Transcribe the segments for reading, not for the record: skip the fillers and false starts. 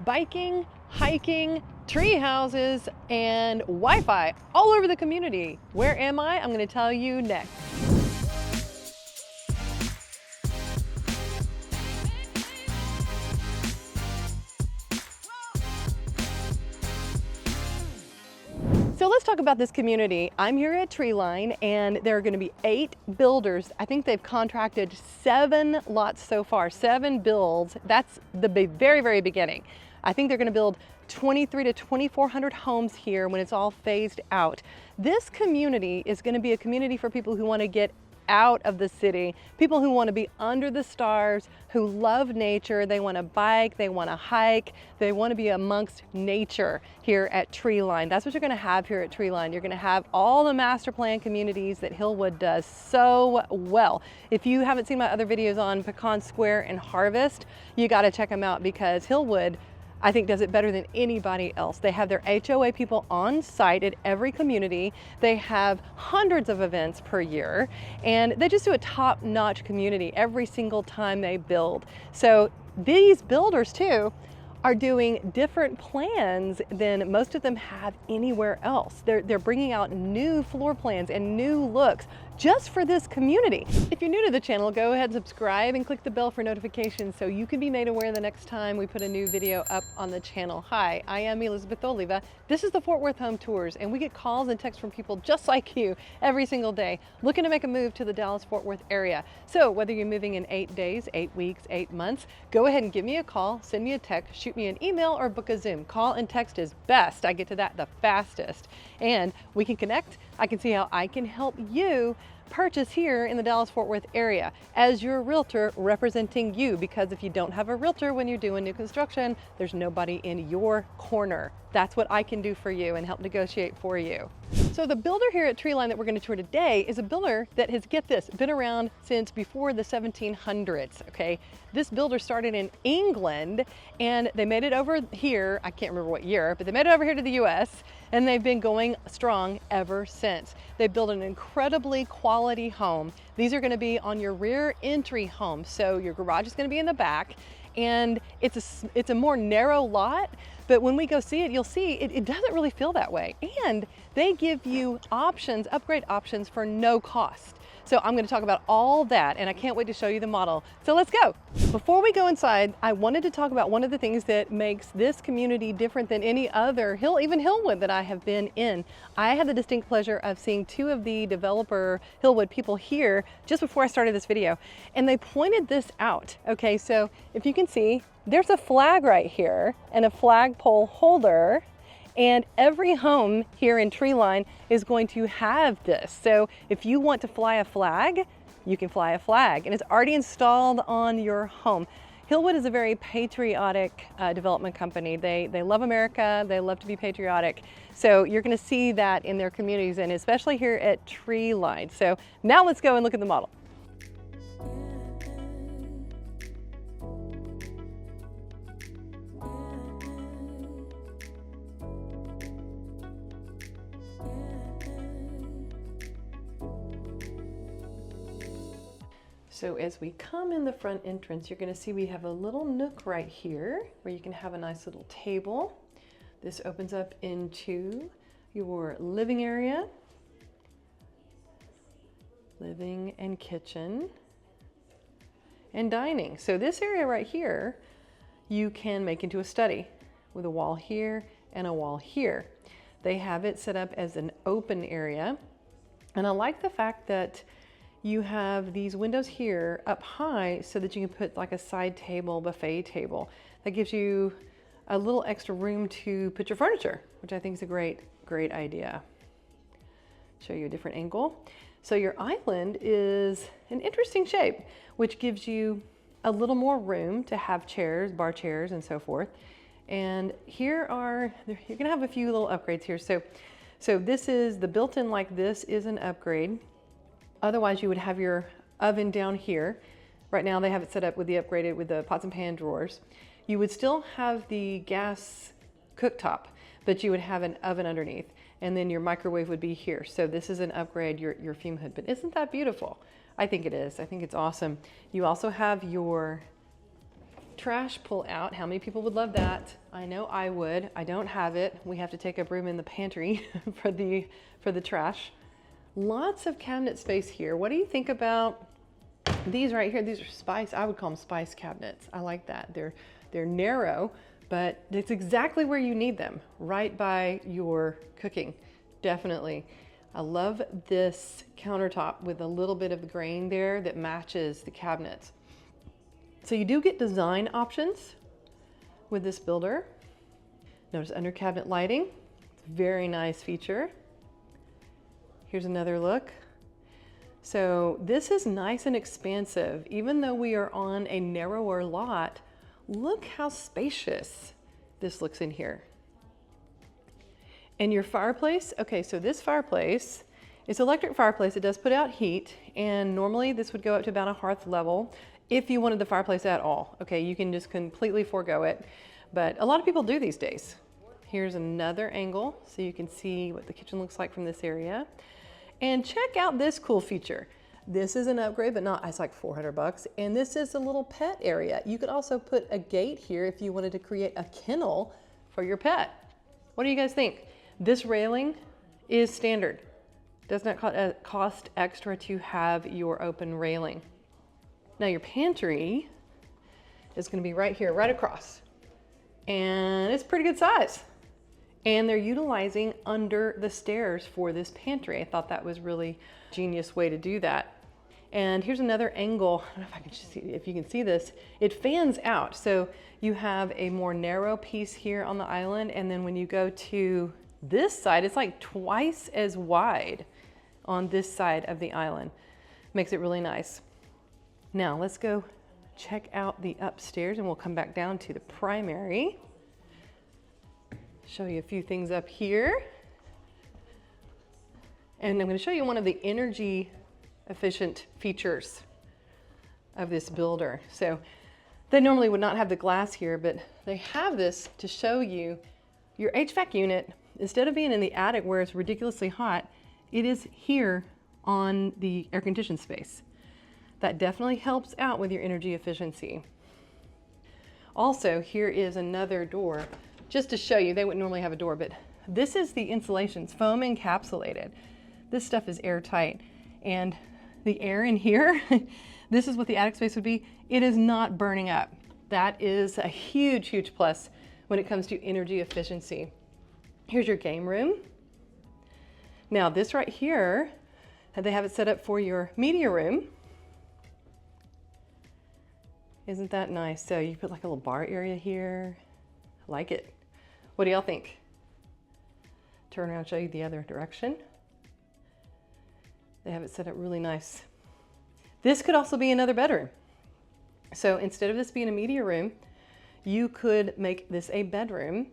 biking, hiking, tree houses, and Wi-Fi all over the community. Where am I? I'm going to tell you next. So let's talk about this community. I'm here at Treeline, and there are going to be 8 builders. I think they've contracted 7 lots so far, 7 builds. That's the very, very beginning. I think they're going to build 2,300 to 2,400 homes here when it's all phased out. This community is going to be a community for people who want to get out of the city, people who want to be under the stars, who love nature, they want to bike, they want to hike, they want to be amongst nature here at Treeline. That's what you're going to have here at Treeline. You're going to have all the master plan communities that Hillwood does so well. If you haven't seen my other videos on Pecan Square and Harvest, you got to check them out because Hillwood, I think, does it better than anybody else. They have their HOA people on site at every community. They have hundreds of events per year, and they just do a top-notch community every single time they build. So these builders too are doing different plans than most of them have anywhere else. They're bringing out new floor plans and new looks just for this community. If you're new to the channel, go ahead and subscribe and click the bell for notifications so you can be made aware the next time we put a new video up on the channel. Hi, I am Elizabeth Oliva. This is the Fort Worth Home Tours, and we get calls and texts from people just like you every single day looking to make a move to the Dallas-Fort Worth area. So whether you're moving in 8 days, 8 weeks, 8 months, go ahead and give me a call, send me a text, shoot me an email, or book a Zoom. Call and text is best. I get to that the fastest. And we can connect. I can see how I can help you purchase here in the Dallas-Fort Worth area as your realtor representing you, because if you don't have a realtor when you're doing new construction, there's nobody in your corner. That's what I can do for you and help negotiate for you. So the builder here at Treeline that we're going to tour today is a builder that has, get this, been around since before the 1700s, okay? This builder started in England and they made it over here, I can't remember what year, but they made it over here to the US, and they've been going strong ever since. They built an incredibly quality home. These are going to be on your rear entry home, so your garage is going to be in the back, and it's a more narrow lot, but when we go see it, you'll see it doesn't really feel that way. And they give you options, upgrade options for no cost. So I'm going to talk about all that, and I can't wait to show you the model. So let's go. Before we go inside, I wanted to talk about one of the things that makes this community different than any other, even Hillwood, that I have been in. I had the distinct pleasure of seeing 2 of the developer Hillwood people here just before I started this video, and they pointed this out. Okay, so if you can see, there's a flag right here and a flagpole holder. And every home here in Treeline is going to have this. So if you want to fly a flag, you can fly a flag, and it's already installed on your home. Hillwood is a very patriotic development company. They love America, they love to be patriotic. So you're gonna see that in their communities, and especially here at Treeline. So now let's go and look at the model. So as we come in the front entrance, you're going to see we have a little nook right here where you can have a nice little table. This opens up into your living area, living and kitchen, and dining. So this area right here, you can make into a study with a wall here and a wall here. They have it set up as an open area. And I like the fact that you have these windows here up high so that you can put like a side table, buffet table. That gives you a little extra room to put your furniture, which I think is a great idea. Show you a different angle. So your island is an interesting shape, which gives you a little more room to have chairs, bar chairs, and so forth. And you're gonna have a few little upgrades here. So this is the built-in, like this is an upgrade. Otherwise, you would have your oven down here. Right now, they have it set up with the upgraded with the pots and pan drawers. You would still have the gas cooktop, but you would have an oven underneath, and then your microwave would be here. So this is an upgrade, your fume hood. But isn't that beautiful? I think it is. I think it's awesome. You also have your trash pull out. How many people would love that? I know I would. I don't have it. We have to take up room in the pantry for the trash. Lots of cabinet space here. What do you think about these right here? These are spice. I would call them spice cabinets. I like that. They're narrow, but it's exactly where you need them, right by your cooking. Definitely. I love this countertop with a little bit of the grain there that matches the cabinets. So you do get design options with this builder. Notice under cabinet lighting. It's a very nice feature. Here's another look. So this is nice and expansive. Even though we are on a narrower lot, look how spacious this looks in here. And your fireplace, okay, so this fireplace, it's an electric fireplace. It does put out heat, and normally this would go up to about a hearth level if you wanted the fireplace at all. Okay, you can just completely forego it, but a lot of people do these days. Here's another angle so you can see what the kitchen looks like from this area. And check out this cool feature. This is an upgrade, but not, it's like 400 bucks. And this is a little pet area. You could also put a gate here if you wanted to create a kennel for your pet. What do you guys think? This railing is standard. Does not cost extra to have your open railing. Now your pantry is going to be right here, right across. And it's pretty good size. And they're utilizing under the stairs for this pantry. I thought that was really a genius way to do that. And here's another angle. I don't know if I can see, if you can see this. It fans out. So you have a more narrow piece here on the island. And then when you go to this side, it's like twice as wide on this side of the island. Makes it really nice. Now let's go check out the upstairs and we'll come back down to the primary. Show you a few things up here. And I'm going to show you one of the energy efficient features of this builder. So they normally would not have the glass here, but they have this to show you your HVAC unit, instead of being in the attic where it's ridiculously hot, it is here on the air conditioned space. That definitely helps out with your energy efficiency. Also, here is another door. Just to show you, they wouldn't normally have a door, but this is the insulation's foam encapsulated. This stuff is airtight, and the air in here, this is what the attic space would be. It is not burning up. That is a huge, huge plus when it comes to energy efficiency. Here's your game room. Now this right here, they have it set up for your media room. Isn't that nice? So you put like a little bar area here. I like it. What do y'all think? Turn around and show you the other direction. They have it set up really nice. This could also be another bedroom. So instead of this being a media room, you could make this a bedroom.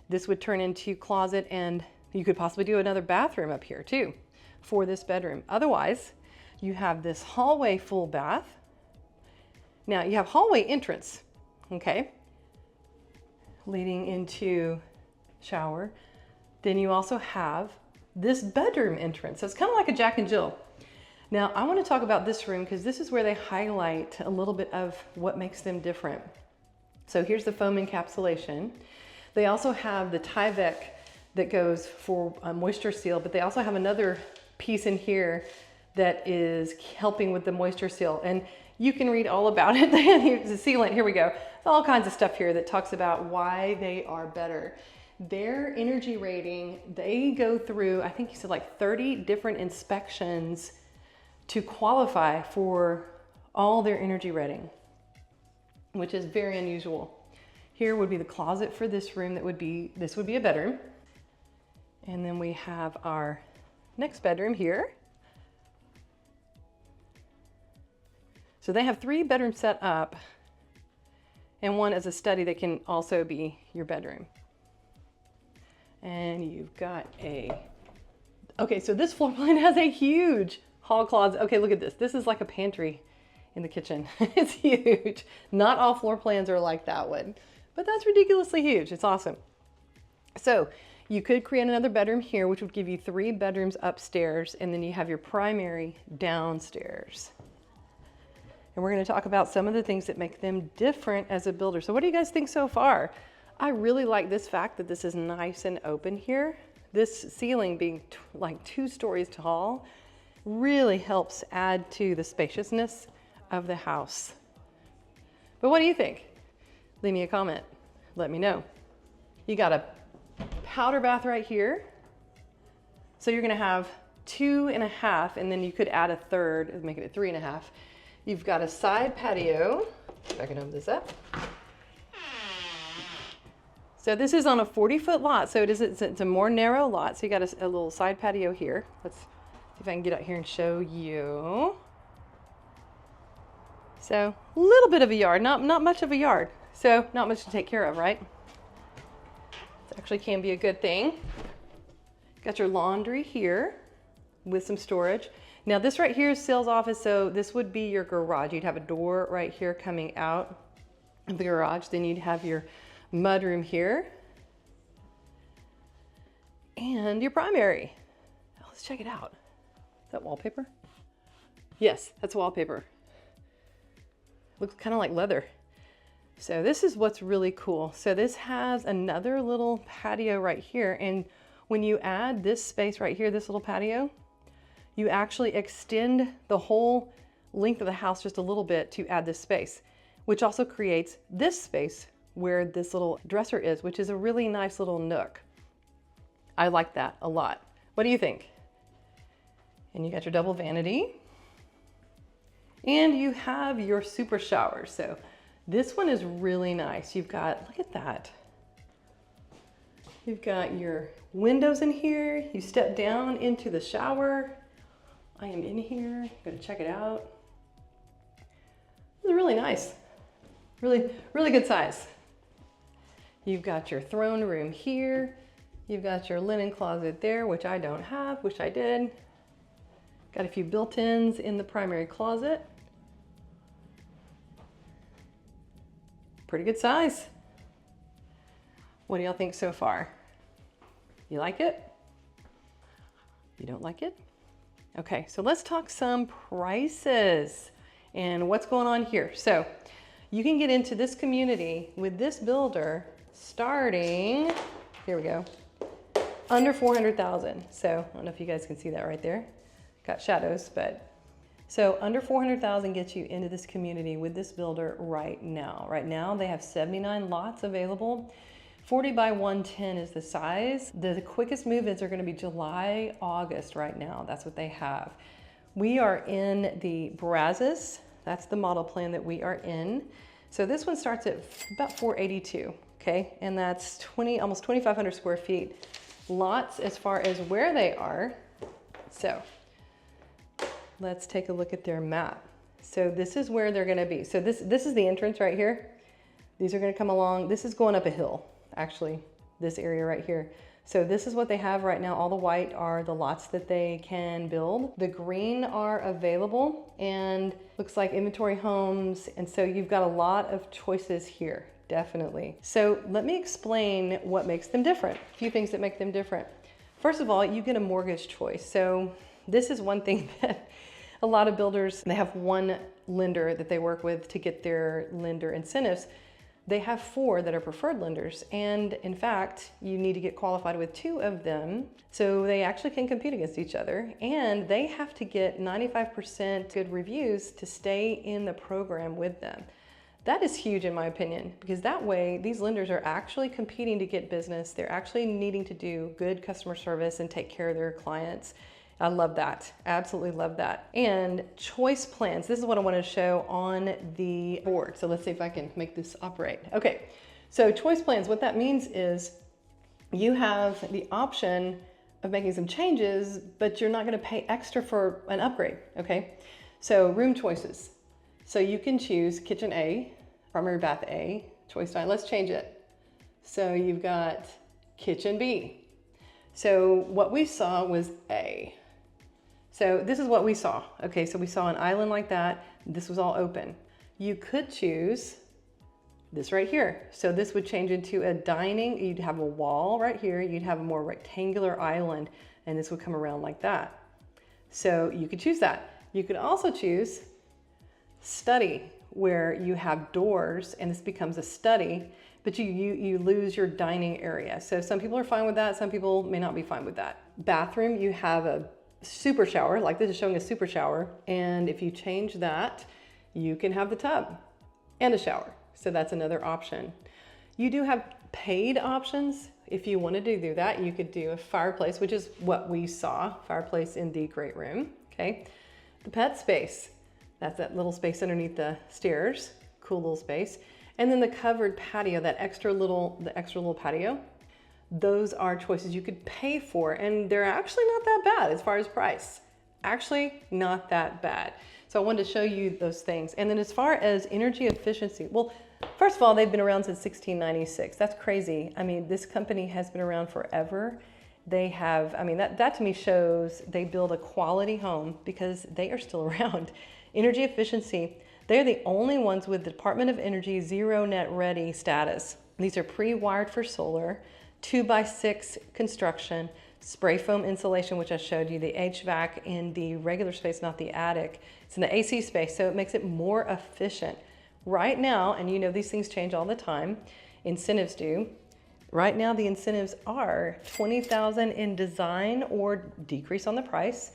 This would turn into closet, and you could possibly do another bathroom up here too for this bedroom. Otherwise, you have this hallway full bath. Now you have hallway entrance, okay, leading into shower. Then you also have this bedroom entrance. So it's kind of like a Jack and Jill. Now I want to talk about this room because this is where they highlight a little bit of what makes them different. So here's the foam encapsulation. They also have the Tyvek that goes for moisture seal, but they also have another piece in here that is helping with the moisture seal. And you can read all about it. Here's the sealant, here we go. All kinds of stuff here that talks about why they are better. Their energy rating, they go through, I think you said like 30 different inspections to qualify for all their energy rating, which is very unusual. Here would be the closet for this room. This would be a bedroom. And then we have our next bedroom here. So they have 3 bedrooms set up and one as a study that can also be your bedroom. And you've got okay, so this floor plan has a huge hall closet. Okay, look at this. This is like a pantry in the kitchen. It's huge. Not all floor plans are like that one, but that's ridiculously huge. It's awesome. So you could create another bedroom here, which would give you 3 bedrooms upstairs, and then you have your primary downstairs. And we're going to talk about some of the things that make them different as a builder. So what do you guys think so far? I really like this fact that this is nice and open here. This ceiling being like 2 stories tall really helps add to the spaciousness of the house. But what do you think? Leave me a comment. Let me know. You got a powder bath right here. So you're gonna have 2.5, and then you could add a third, making it 3.5. You've got a side patio. If I can open this up. So this is on a 40-foot lot, so it's a more narrow lot. So you got a little side patio here. Let's see if I can get out here and show you. So a little bit of a yard, not much of a yard. So not much to take care of, right? It actually can be a good thing. Got your laundry here with some storage. Now this right here is sales office, so this would be your garage. You'd have a door right here coming out of the garage. Then you'd have your mudroom here and your primary. Oh, let's check it out. Is that wallpaper? Yes, that's wallpaper. Looks kind of like leather. So this is what's really cool. So this has another little patio right here, and when you add this space right here, this little patio, you actually extend the whole length of the house just a little bit to add this space, which also creates this space where this little dresser is, which is a really nice little nook. I like that a lot. What do you think? And you got your double vanity. And you have your super shower. So this one is really nice. You've got, look at that. You've got your windows in here. You step down into the shower. I am in here. I'm gonna check it out. It's really nice. Really, really good size. You've got your throne room here. You've got your linen closet there, which I don't have, wish I did. Got a few built-ins in the primary closet. Pretty good size. What do y'all think so far? You like it? You don't like it? Okay, so let's talk some prices and what's going on here. So you can get into this community with this builder starting, here we go, under 400,000. So I don't know if you guys can see that right there. Got shadows, but so under 400,000 gets you into this community with this builder right now. Right now they have 79 lots available. 40 by 110 is the size. The quickest move-ins are gonna be July, August right now. That's what they have. We are in the BRAZOS. That's the model plan that we are in. So this one starts at about 482, okay? And that's almost 2,500 square feet. Lots as far as where they are. So let's take a look at their map. So this is where they're gonna be. So this is the entrance right here. These are gonna come along. This is going up a hill, actually, this area right here. So this is what they have right now. All the white are the lots that they can build. The green are available and looks like inventory homes. And so you've got a lot of choices here, definitely. So let me explain what makes them different. A few things that make them different. First of all, you get a mortgage choice. So this is one thing that a lot of builders, they have one lender that they work with to get their lender incentives. They have 4 that are preferred lenders, and in fact, you need to get qualified with 2 of them, so they actually can compete against each other, and they have to get 95% good reviews to stay in the program with them. That is huge in my opinion, because that way, these lenders are actually competing to get business. They're actually needing to do good customer service and take care of their clients. I love that, absolutely love that. And choice plans, this is what I want to show on the board. So let's see if I can make this operate. Okay, so choice plans, what that means is you have the option of making some changes, but you're not going to pay extra for an upgrade, okay? So room choices. So you can choose kitchen A, primary bath A, choice 9. Let's change it. So you've got kitchen B. So what we saw was A. So this is what we saw. Okay, so we saw an island like that. This was all open. You could choose this right here. So this would change into a dining. You'd have a wall right here. You'd have a more rectangular island, and this would come around like that. So you could choose that. You could also choose study where you have doors and this becomes a study, but you lose your dining area. So some people are fine with that. Some people may not be fine with that. Bathroom, you have a super shower, like this is showing a super shower. And if you change that, you can have the tub and a shower. So that's another option. You do have paid options. If you wanted to do that, you could do a fireplace, which is what we saw, fireplace in the great room, okay? The pet space, that's that little space underneath the stairs, cool little space. And then the covered patio, the extra little patio, those are choices you could pay for, and they're actually not that bad as far as price. Actually, not that bad. So I wanted to show you those things. And then as far as energy efficiency, well, first of all, they've been around since 1696. That's crazy. I mean, this company has been around forever. They have, I mean, that to me shows they build a quality home because they are still around. Energy efficiency, they're the only ones with the Department of Energy Zero Net Ready status. These are pre-wired for solar, 2x6 construction, spray foam insulation, which I showed you, the HVAC in the regular space, not the attic. It's in the AC space, so it makes it more efficient. Right now, and you know these things change all the time, incentives do. Right now the incentives are $20,000 in design or decrease on the price.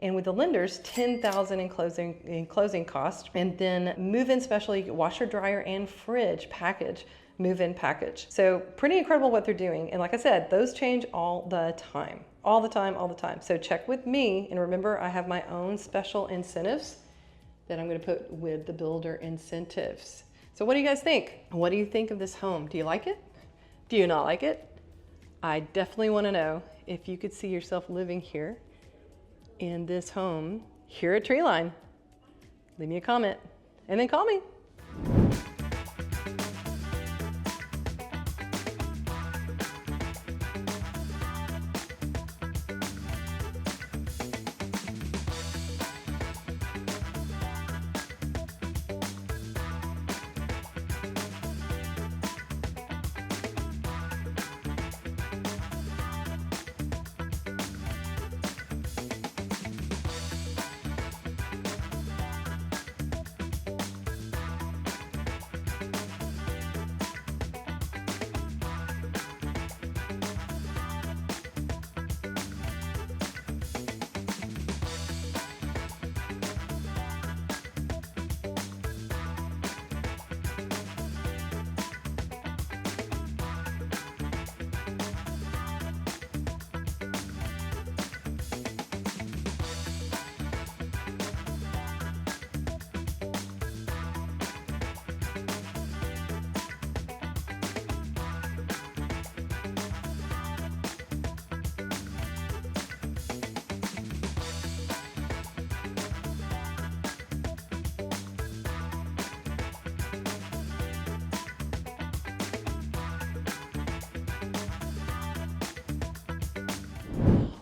And with the lenders, $10,000 in closing costs. And then move-in special, you get washer, dryer, and fridge package, move-in package. So pretty incredible what they're doing. And like I said, those change all the time, all the time, all the time. So check with me. And remember, I have my own special incentives that I'm gonna put with the builder incentives. So what do you guys think? What do you think of this home? Do you like it? Do you not like it? I definitely wanna know if you could see yourself living here in this home here at Treeline. Leave me a comment and then call me.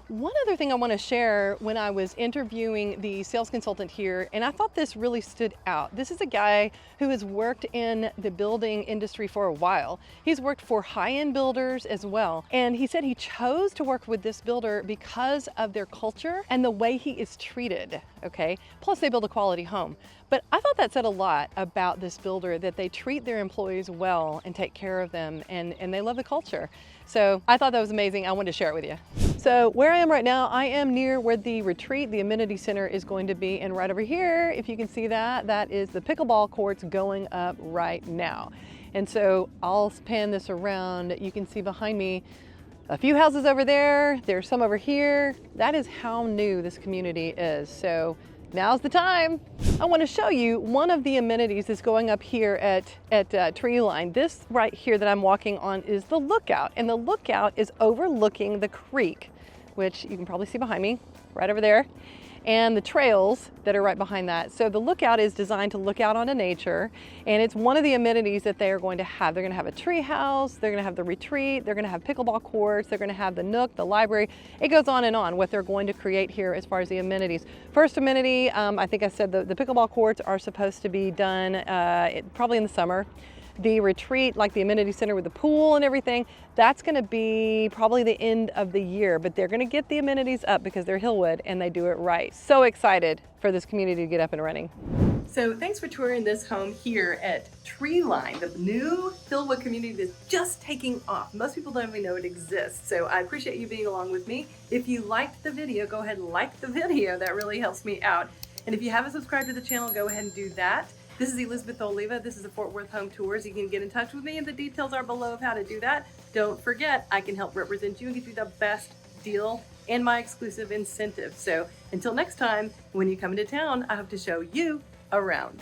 One other thing I want to share, when I was interviewing the sales consultant here, and I thought this really stood out. This is a guy who has worked in the building industry for a while. He's worked for high-end builders as well. And he said he chose to work with this builder because of their culture and the way he is treated, okay? Plus they build a quality home. But I thought that said a lot about this builder, that they treat their employees well and take care of them, and they love the culture. So I thought that was amazing. I wanted to share it with you. So where I am right now, I am near where the retreat, the amenity center, is going to be. And right over here, if you can see that, that is the pickleball courts going up right now. And so I'll pan this around. You can see behind me a few houses over there. There's some over here. That is how new this community is. So now's the time. I want to show you one of the amenities that's going up here at Treeline. This right here that I'm walking on is the lookout, and the lookout is overlooking the creek, which you can probably see behind me, right over there, and the trails that are right behind that. So the lookout is designed to look out onto nature, and it's one of the amenities that they are going to have. They're going to have a tree house, they're going to have the retreat, they're going to have pickleball courts, they're going to have the nook, the library. It goes on and on what they're going to create here as far as the amenities. First amenity, I think I said the pickleball courts are supposed to be done probably in the summer. The retreat, like the amenity center with the pool and everything, that's going to be probably the end of the year, but they're going to get the amenities up because they're Hillwood and they do it right. So excited for this community to get up and running. So thanks for touring this home here at Treeline, the new Hillwood community that's just taking off. Most people don't even know it exists. So I appreciate you being along with me. If you liked the video, go ahead and like the video. That really helps me out. And if you haven't subscribed to the channel, go ahead and do that. This is Elizabeth Oliva. This is the Fort Worth Home Tours. You can get in touch with me and the details are below of how to do that. Don't forget, I can help represent you and get you the best deal and my exclusive incentive. So until next time, when you come into town, I hope to show you around.